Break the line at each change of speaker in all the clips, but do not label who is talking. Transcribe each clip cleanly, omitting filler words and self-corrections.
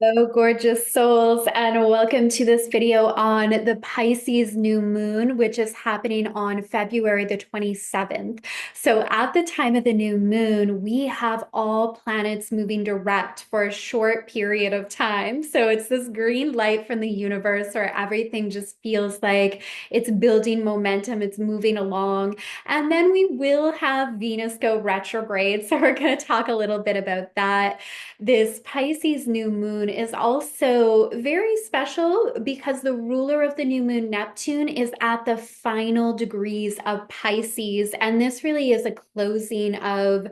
Hello, gorgeous souls, and welcome to this video on the Pisces new moon, which is happening on February the 27th. So, at the time of the new moon, we have all planets moving direct for a short period of time. So, it's this green light from the universe where everything just feels like it's building momentum, it's moving along. And then we will have Venus go retrograde. So, we're going to talk a little bit about that. This Pisces new moon is also very special because the ruler of the new moon, Neptune, is at the final degrees of Pisces. And this really is a closing of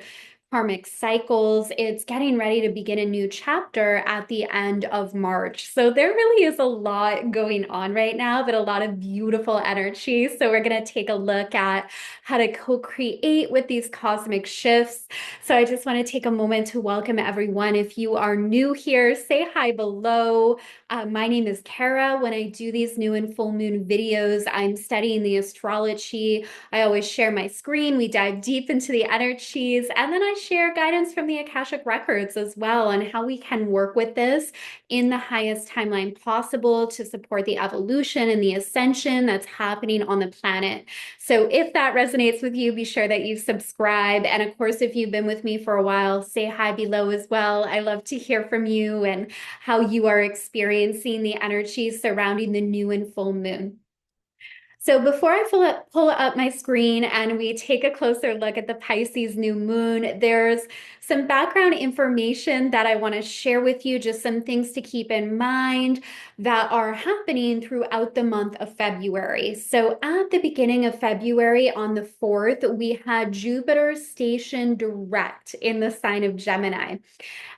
karmic cycles. It's getting ready to begin a new chapter at the end of March. So there really is a lot going on right now, but a lot of beautiful energy. So we're going to take a look at how to co-create with these cosmic shifts. So I just want to take a moment to welcome everyone. If you are new here, say hi below. My name is Kara. When I do these new and full moon videos, I'm studying the astrology. I always share my screen. We dive deep into the energies, and then I share guidance from the Akashic Records as well on how we can work with this in the highest timeline possible to support the evolution and the ascension that's happening on the planet. So if that resonates with you, be sure that you subscribe. And of course, if you've been with me for a while, say hi below as well. I love to hear from you and how you are experiencing the energies surrounding the new and full moon. So before I pull up my screen and we take a closer look at the Pisces new moon, there's some background information that I want to share with you, just some things to keep in mind that are happening throughout the month of February. So at the beginning of February on the 4th, we had Jupiter stationed direct in the sign of Gemini.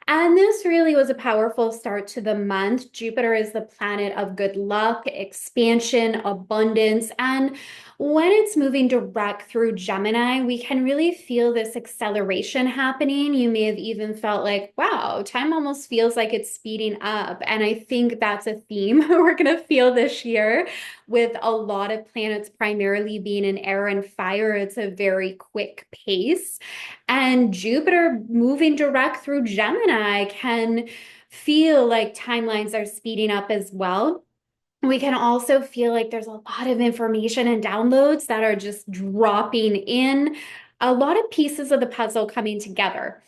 And this really was a powerful start to the month. Jupiter is the planet of good luck, expansion, abundance. And when it's moving direct through Gemini, we can really feel this acceleration happening. You may have even felt like, wow, time almost feels like it's speeding up. And I think that's a theme we're going to feel this year with a lot of planets primarily being in air and fire. It's a very quick pace. And Jupiter moving direct through Gemini can feel like timelines are speeding up as well. We can also feel like there's a lot of information and downloads that are just dropping in, a lot of pieces of the puzzle coming together.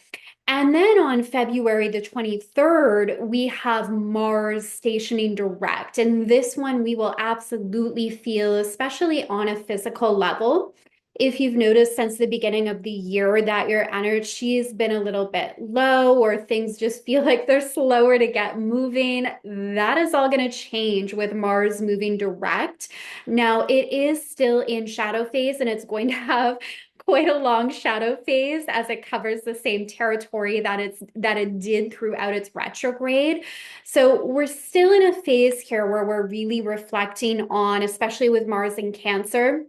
And then on February the 23rd, we have Mars stationing direct. And this one we will absolutely feel, especially on a physical level. If you've noticed since the beginning of the year that your energy has been a little bit low or things just feel like they're slower to get moving, that is all going to change with Mars moving direct. Now, it is still in shadow phase and it's going to have quite a long shadow phase as it covers the same territory that it did throughout its retrograde. So we're still in a phase here where we're really reflecting on, especially with Mars in Cancer,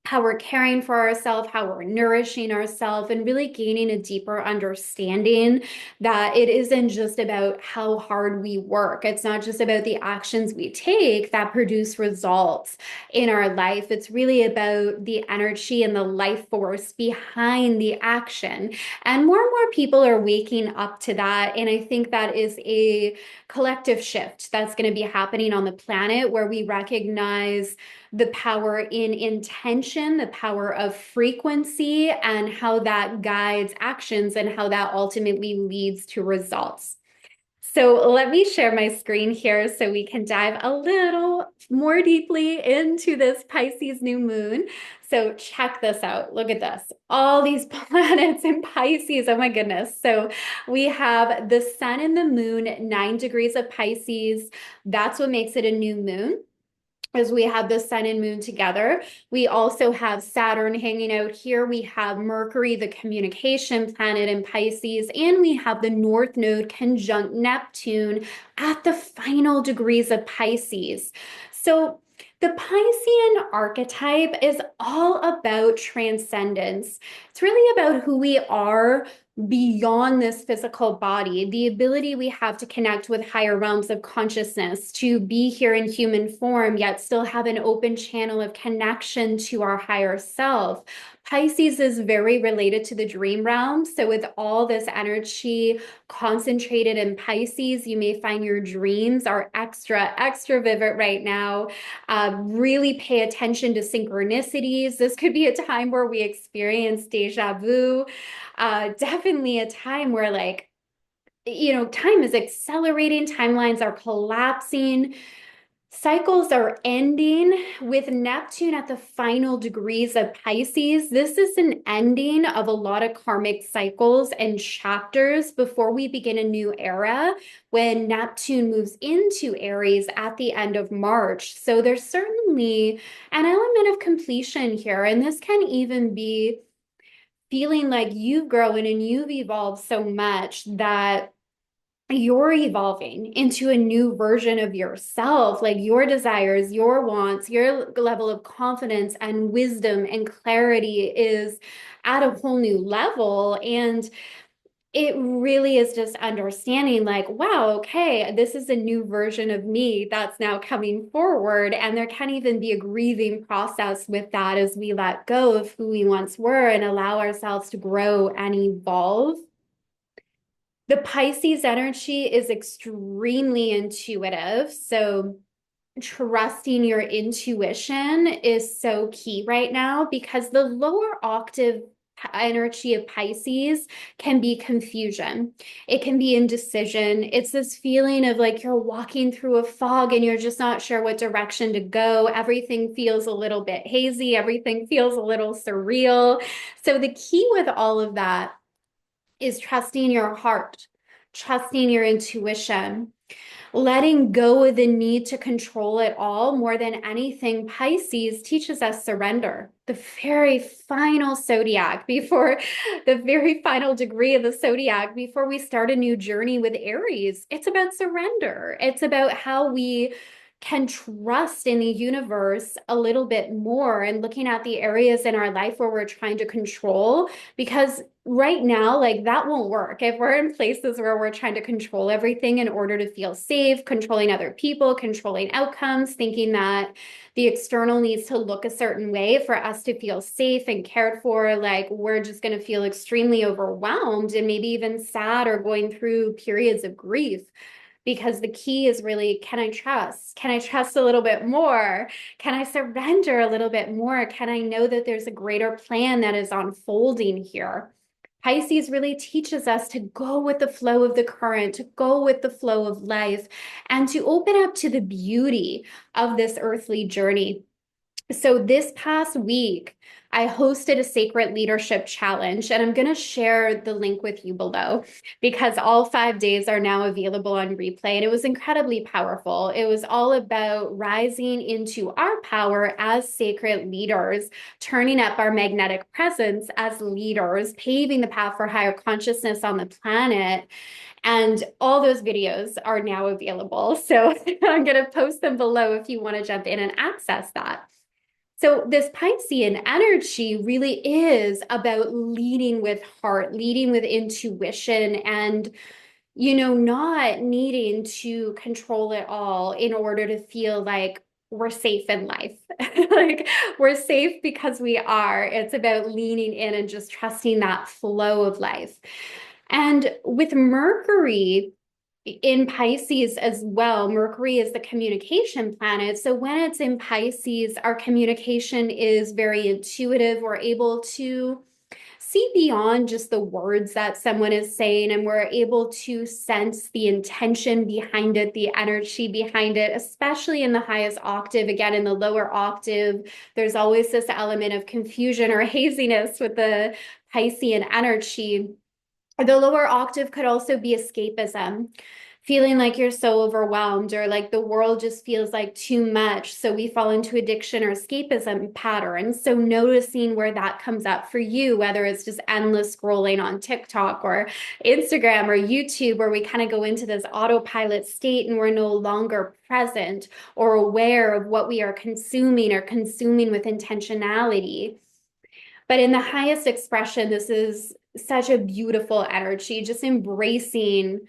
how we're caring for ourselves, how we're nourishing ourselves, and really gaining a deeper understanding that it isn't just about how hard we work. It's not just about the actions we take that produce results in our life. It's really about the energy and the life force behind the action. And more people are waking up to that. And I think that is a collective shift that's going to be happening on the planet where we recognize the power in intention, the power of frequency, and how that guides actions and how that ultimately leads to results. So let me share my screen here so we can dive a little more deeply into this Pisces new moon. So check this out. Look at this. All these planets in Pisces. Oh my goodness. So we have the sun and the moon, 9 degrees of Pisces. That's what makes it a new moon as we have the sun and moon together. We also have Saturn hanging out here. We have Mercury, the communication planet in Pisces, and we have the North Node conjunct Neptune at the final degrees of Pisces. So the Piscean archetype is all about transcendence. It's really about who we are beyond this physical body, the ability we have to connect with higher realms of consciousness, to be here in human form, yet still have an open channel of connection to our higher self. Pisces is very related to the dream realm. So, with all this energy concentrated in Pisces, you may find your dreams are extra vivid right now. Really pay attention to synchronicities. This could be a time where we experience deja vu. Definitely a time where, like, time is accelerating, timelines are collapsing, cycles are ending. With Neptune at the final degrees of Pisces, this is an ending of a lot of karmic cycles and chapters before we begin a new era when Neptune moves into Aries at the end of March. So there's certainly an element of completion here, and this can even be feeling like you've grown and you've evolved so much that you're evolving into a new version of yourself, like your desires, your wants, your level of confidence and wisdom and clarity is at a whole new level. And it really is just understanding, like, wow, okay, this is a new version of me that's now coming forward. And there can even be a grieving process with that as we let go of who we once were and allow ourselves to grow and evolve. The Pisces energy is extremely intuitive. So trusting your intuition is so key right now, because the lower octave energy of Pisces can be confusion. It can be indecision. It's this feeling of like you're walking through a fog and you're just not sure what direction to go. Everything feels a little bit hazy. Everything feels a little surreal. So the key with all of that is trusting your heart, trusting your intuition, letting go of the need to control it all. More than anything, Pisces teaches us surrender. The very final zodiac, before the very final degree of the zodiac, before we start a new journey with Aries, it's about surrender. It's about how we can trust in the universe a little bit more and looking at the areas in our life where we're trying to control, because right now, like, that won't work. If we're in places where we're trying to control everything in order to feel safe, controlling other people, controlling outcomes, thinking that the external needs to look a certain way for us to feel safe and cared for, like, we're just going to feel extremely overwhelmed and maybe even sad or going through periods of grief. Because the key is really, can I trust? Can I trust a little bit more? Can I surrender a little bit more? Can I know that there's a greater plan that is unfolding here? Pisces really teaches us to go with the flow of the current, to go with the flow of life, and to open up to the beauty of this earthly journey. So this past week, I hosted a sacred leadership challenge, and I'm going to share the link with you below, because all 5 days are now available on replay. And it was incredibly powerful. It was all about rising into our power as sacred leaders, turning up our magnetic presence as leaders, paving the path for higher consciousness on the planet. And all those videos are now available. So I'm going to post them below if you want to jump in and access that. So this Piscean energy really is about leading with heart, leading with intuition, and, not needing to control it all in order to feel like we're safe in life. Like, we're safe because we are. It's about leaning in and just trusting that flow of life. And with Mercury in Pisces as well, Mercury is the communication planet. So when it's in Pisces, our communication is very intuitive. We're able to see beyond just the words that someone is saying, and we're able to sense the intention behind it, the energy behind it, especially in the highest octave. Again, in the lower octave, there's always this element of confusion or haziness with the Piscean energy. The lower octave could also be escapism, feeling like you're so overwhelmed, or like the world just feels like too much. So we fall into addiction or escapism patterns. So noticing where that comes up for you, whether it's just endless scrolling on TikTok or Instagram or YouTube, where we kind of go into this autopilot state and we're no longer present or aware of what we are consuming or consuming with intentionality. But in the highest expression, this is such a beautiful energy, just embracing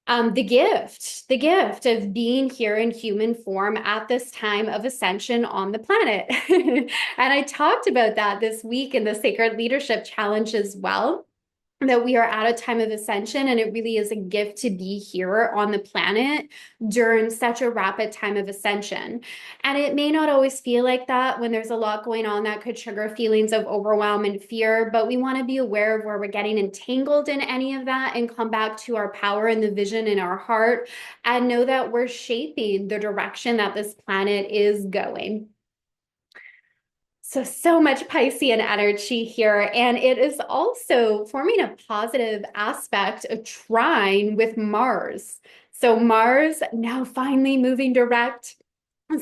the gift of being here in human form at this time of ascension on the planet. And I talked about that this week in the Sacred Leadership Challenge as well, that we are at a time of ascension, and it really is a gift to be here on the planet during such a rapid time of ascension. And it may not always feel like that when there's a lot going on that could trigger feelings of overwhelm and fear, but we want to be aware of where we're getting entangled in any of that and come back to our power and the vision in our heart and know that we're shaping the direction that this planet is going. So much Piscean energy here. And it is also forming a positive aspect, a trine with Mars. So Mars now finally moving direct.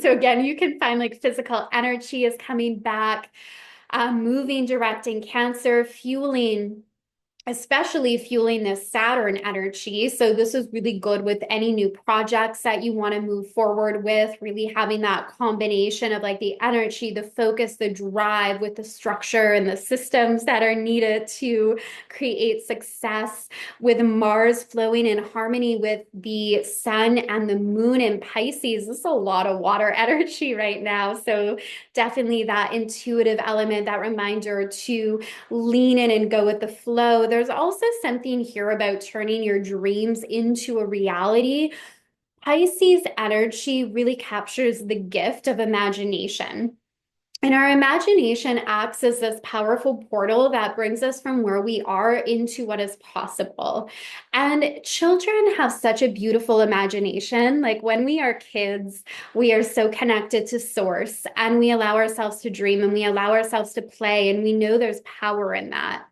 So again, you can find like physical energy is coming back, moving direct in Cancer, fueling, especially fueling this Saturn energy. So this is really good with any new projects that you want to move forward with, really having that combination of like the energy, the focus, the drive with the structure and the systems that are needed to create success, with Mars flowing in harmony with the sun and the moon in Pisces. This is a lot of water energy right now. So definitely that intuitive element, that reminder to lean in and go with the flow. There's also something here about turning your dreams into a reality. Pisces energy really captures the gift of imagination. And our imagination acts as this powerful portal that brings us from where we are into what is possible. And children have such a beautiful imagination. Like when we are kids, we are so connected to source and we allow ourselves to dream and we allow ourselves to play. And we know there's power in that.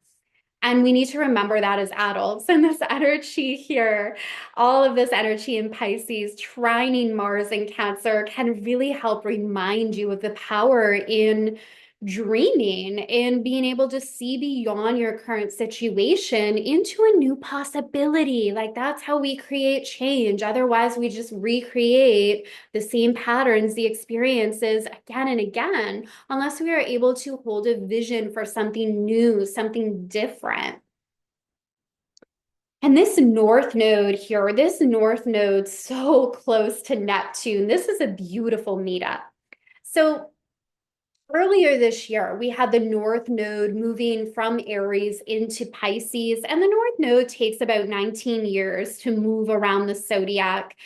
And we need to remember that as adults. And this energy here, all of this energy in Pisces, trining Mars in Cancer, can really help remind you of the power in dreaming and being able to see beyond your current situation into a new possibility. Like that's how we create change. Otherwise, we just recreate the same patterns, the experiences again and again, unless we are able to hold a vision for something new, something different. And this north node here, this north node so close to Neptune, this is a beautiful meetup. So earlier this year, we had the North Node moving from Aries into Pisces, and the North Node takes about 19 years to move around the zodiac.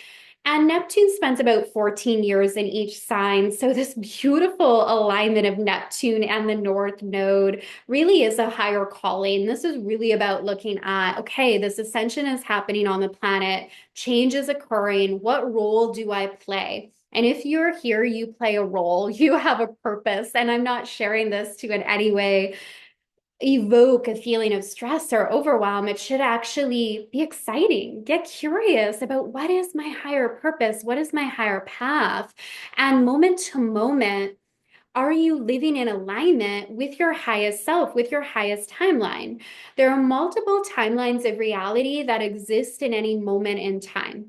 And Neptune spends about 14 years in each sign. So, this beautiful alignment of Neptune and the North Node really is a higher calling. This is really about looking at, okay, this ascension is happening on the planet, change is occurring. What role do I play? And if you're here, you play a role, you have a purpose. And I'm not sharing this to in any way evoke a feeling of stress or overwhelm. It should actually be exciting. Get curious about what is my higher purpose? What is my higher path? And moment to moment, are you living in alignment with your highest self, with your highest timeline? There are multiple timelines of reality that exist in any moment in time.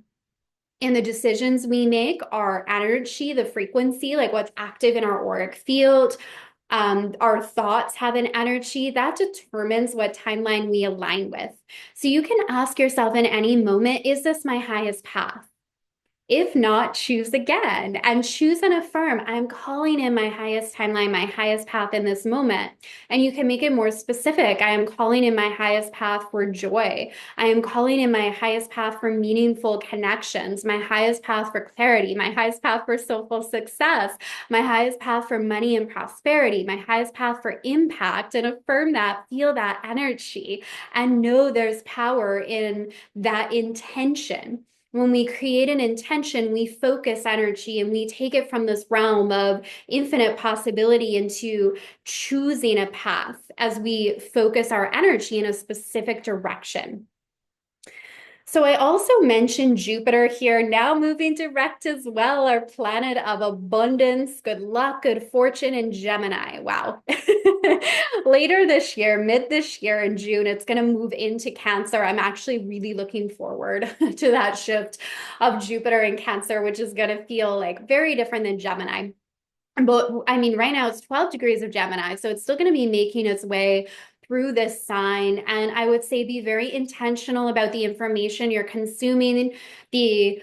And the decisions we make are energy, the frequency, like what's active in our auric field. Our thoughts have an energy that determines what timeline we align with. So you can ask yourself in any moment, is this my highest path? If not, choose again and choose and affirm. I'm calling in my highest timeline, my highest path in this moment. And you can make it more specific. I am calling in my highest path for joy. I am calling in my highest path for meaningful connections, my highest path for clarity, my highest path for soulful success, my highest path for money and prosperity, my highest path for impact. And affirm that, feel that energy, and know there's power in that intention. When we create an intention, we focus energy and we take it from this realm of infinite possibility into choosing a path as we focus our energy in a specific direction. So I also mentioned Jupiter here, now moving direct as well, our planet of abundance, good luck, good fortune, and Gemini. Wow. Later this year, mid this year in June, it's going to move into Cancer. I'm actually really looking forward to that shift of Jupiter in Cancer, which is going to feel like very different than Gemini. But I mean, right now it's 12 degrees of Gemini, so it's still going to be making its way through this sign. And I would say be very intentional about the information you're consuming, the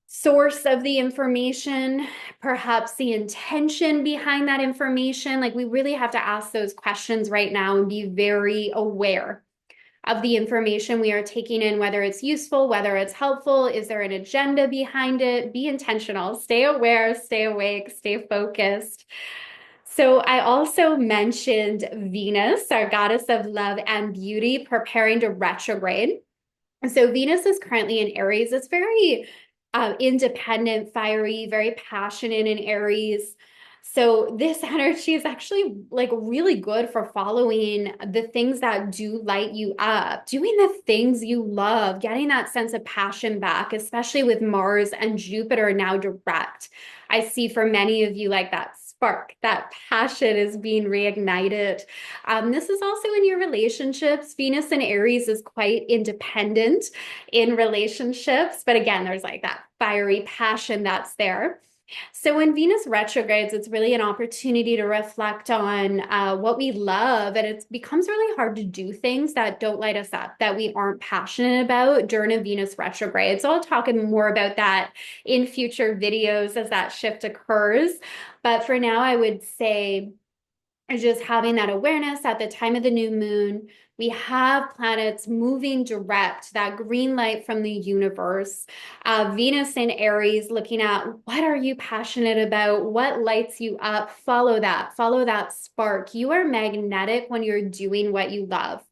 source of the information, perhaps the intention behind that information. Like, we really have to ask those questions right now and be very aware of the information we are taking in, whether it's useful, whether it's helpful. Is there an agenda behind it? Be intentional, stay aware, stay awake, stay focused. So I also mentioned Venus, our goddess of love and beauty, preparing to retrograde. So Venus is currently in Aries. It's very independent, fiery, very passionate in Aries. So this energy is actually like really good for following the things that do light you up, doing the things you love, getting that sense of passion back, especially with Mars and Jupiter now direct. I see for many of you like that spark, that passion is being reignited. This is also in your relationships. Venus in Aries is quite independent in relationships, but again, there's like that fiery passion that's there. So when Venus retrogrades, it's really an opportunity to reflect on what we love, and it becomes really hard to do things that don't light us up, that we aren't passionate about during a Venus retrograde. So I'll talk more about that in future videos as that shift occurs. But for now, I would say just having that awareness at the time of the new moon. We have planets moving direct, that green light from the universe. Venus in Aries, looking at what are you passionate about? What lights you up? Follow that spark. You are magnetic when you're doing what you love.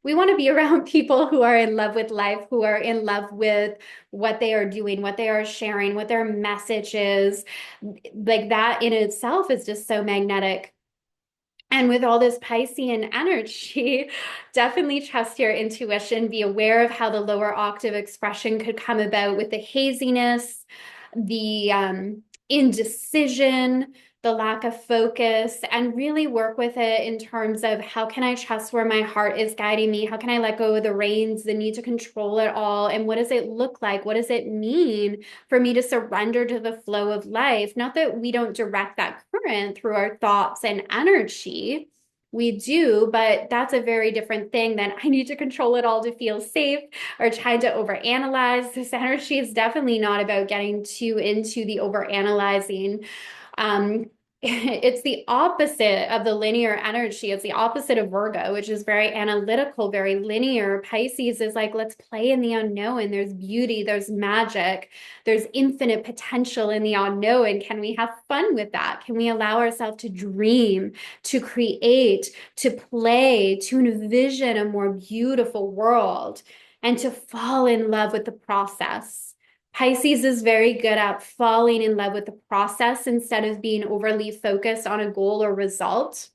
We want to be around people who are in love with life, who are in love with what they are doing, what they are sharing, what their message is. Like, that in itself is just so magnetic. And with all this Piscean energy, definitely trust your intuition. Be aware of how the lower octave expression could come about with the haziness, the indecision, the lack of focus, and really work with it in terms of how can I trust where my heart is guiding me? How can I let go of the reins, the need to control it all? And what does it look like? What does it mean for me to surrender to the flow of life? Not that we don't direct that current through our thoughts and energy. We do, but that's a very different thing than I need to control it all to feel safe or trying to overanalyze. This energy is definitely not about getting too into the overanalyzing. Um, it's the opposite of the linear energy. It's the opposite of Virgo, which is very analytical, very linear. Pisces is like, let's play in the unknown. There's beauty, there's magic, there's infinite potential in the unknown. Can we have fun with that? Can we allow ourselves to dream, to create, to play, to envision a more beautiful world, and to fall in love with the process? Pisces is very good at falling in love with the process instead of being overly focused on a goal or result.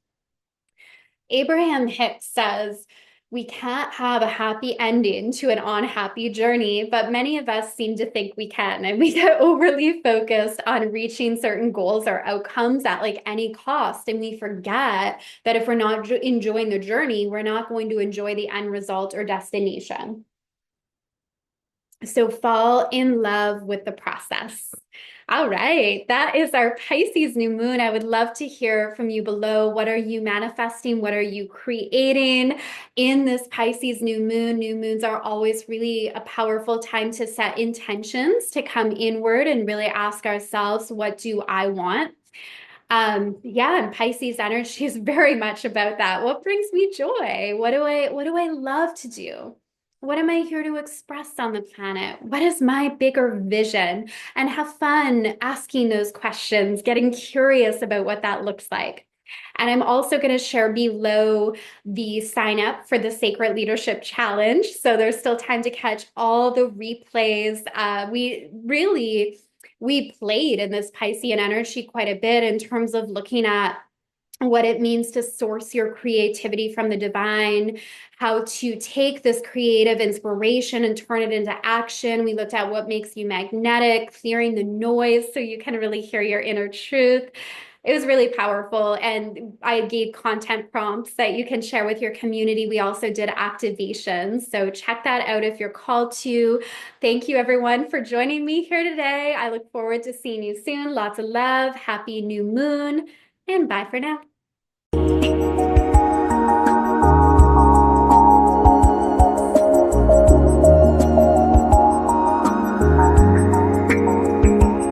Abraham Hicks says, we can't have a happy ending to an unhappy journey, but many of us seem to think we can. And we get overly focused on reaching certain goals or outcomes at like any cost. And we forget that if we're not enjoying the journey, we're not going to enjoy the end result or destination. So fall in love with the process. All right, that is our Pisces new moon. I would love to hear from you below. What are you manifesting? What are you creating in this Pisces new moon? New moons are always really a powerful time to set intentions, to come inward and really ask ourselves, what do I want? Yeah, and Pisces energy is very much about that. What brings me joy? What do I love to do? What am I here to express on the planet? What is my bigger vision? And have fun asking those questions, getting curious about what that looks like. And I'm also going to share below the sign up for the Sacred Leadership Challenge. So there's still time to catch all the replays. We played in this Piscean energy quite a bit in terms of looking at what it means to source your creativity from the divine, how to take this creative inspiration and turn it into action. We looked at what makes you magnetic, clearing the noise so you can really hear your inner truth. It was really powerful. And I gave content prompts that you can share with your community. We also did activations. So check that out if you're called to. Thank you, everyone, for joining me here today. I look forward to seeing you soon. Lots of love. Happy new moon. And bye for now.